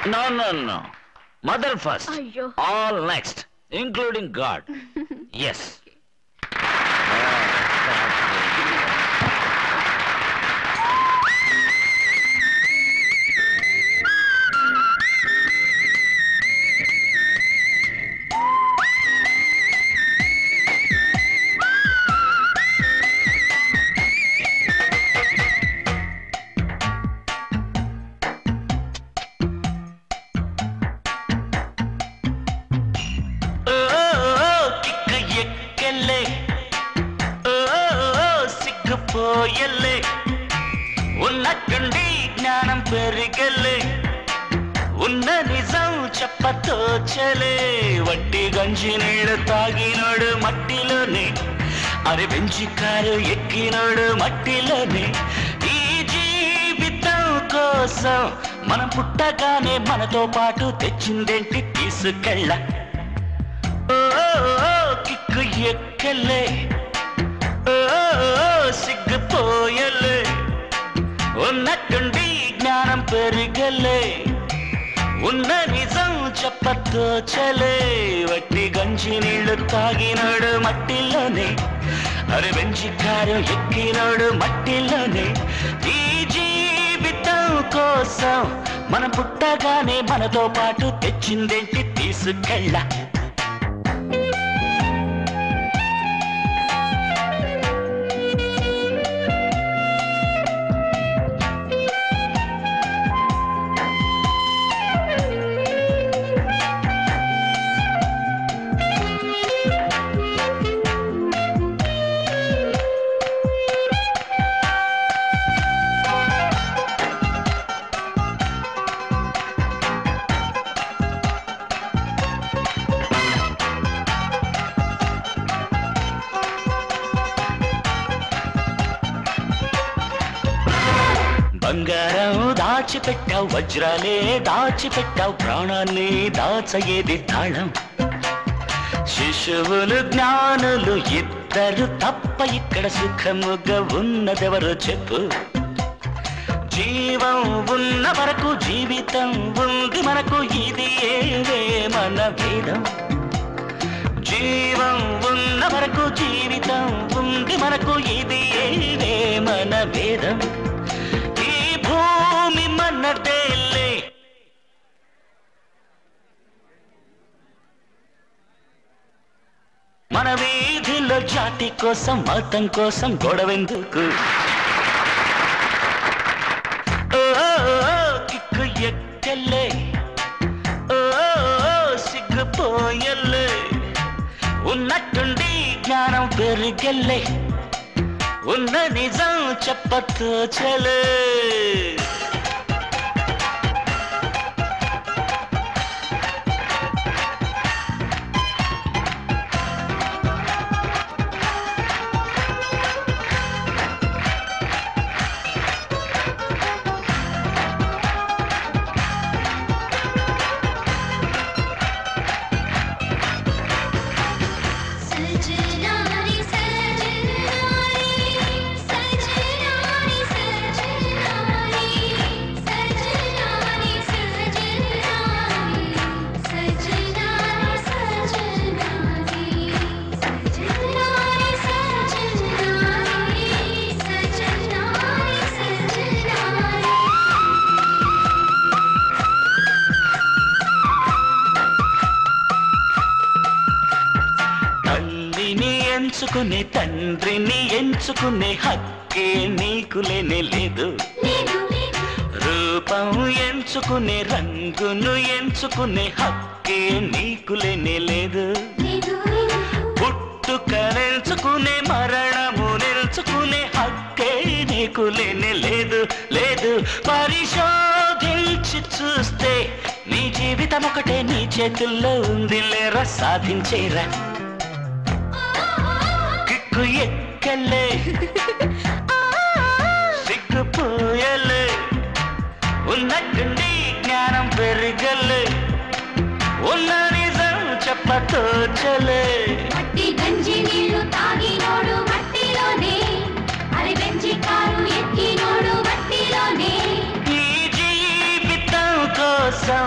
No. Mother first. All next, including God. Yes. పోయలే ఉన్నట్టుండి జ్ఞానం పెరిగలే ఉన్న నిజం చెప్పతోచలే వట్టి గంజి నీళ్ళు తాగినోడు మట్టిలోనే అరే బెంచి కారు ఎక్కినోడు మట్టిలోనే ఈ జీవితం కోసం మనం పుట్టగానే మనతో పాటు తెచ్చిందేంటి తీసుకెళ్ళ కిక్కు ఎక్కలే సిగ్గుపోయలే ఉన్నట్టుండి జ్ఞానం పెరిగలే ఉన్న నిజం చెప్పతోచలే వట్టి గంజి నీళ్లు తాగినాడు మట్టిలోనే అరే బెంచి కారు ఎక్కినాడు మట్టిలోనే ఈ జీవితం కోసం మనం పుట్టగానే మనతో పాటు తెచ్చిందేంటి తీసుకెళ్ళ బంగారం దాచిపెట్టావు వజ్రాలే దాచిపెట్టావు ప్రాణాన్ని దాచయేది తాళం శిశువులు జ్ఞానులు ఇద్దరు తప్ప ఇక్కడ సుఖముగా ఉన్నదెవరు చెప్పు జీవం ఉన్న వరకు జీవితం ఉంది మనకు ఇది ఏవే మన వేదం జీవం ఉన్న వరకు జీవితం ఉంది మనకు ఇది ఏవే మన వేదం భూమి మనదేలే మన వీధిలో జాతి కోసం మతం కోసం గొడవెందుకు కిక్కు ఎక్కలే సిగ్గుపోయలే ఉన్నట్టుండి జ్ఞానం పెరిగలే ఉన్న నిజం చెప్పతోచలే ఎంచుకునే తండ్రిని ఎంచుకునే హక్కే నీకు లేనే లేదు రూపం ఎంచుకునే రంగును ఎంచుకునే హక్కే నీకు లేనే లేదు పుట్టుకనెంచుకునే మరణము నెంచుకునే హక్కే నీకు లేనే లేదు లేదు పరిశోధించి చూస్తే నీ జీవితం ఒకటే నీ చేతుల్లో ఉంది లేరా సాధించేరా ఎక్కలే సిగ్గుపోయలే ఉన్నట్టుండి జ్ఞానం పెరిగలే ఉన్న నిజం చెప్పతోచలే మట్టి గంజి నీళ్లు తాగినోడు మట్టిలోనే అరే బెంచి కారు ఎక్కినోడు మట్టిలోనే ఈ జీవితం కోసం కోసం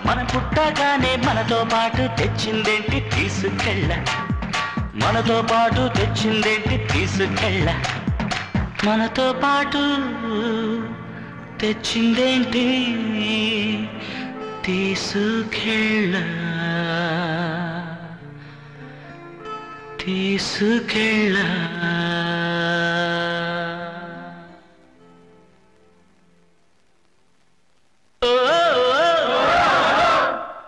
మన పుట్టగానే మనతో పాటు తెచ్చిందేంటి తీసుకెళ్ళ మనతో పాటు తెచ్చిందేంటి తీసుకెళ్ళ మనతో పాటు తెచ్చిందేంటి తీసుకెళ్ళ తీసుకెళ్ళ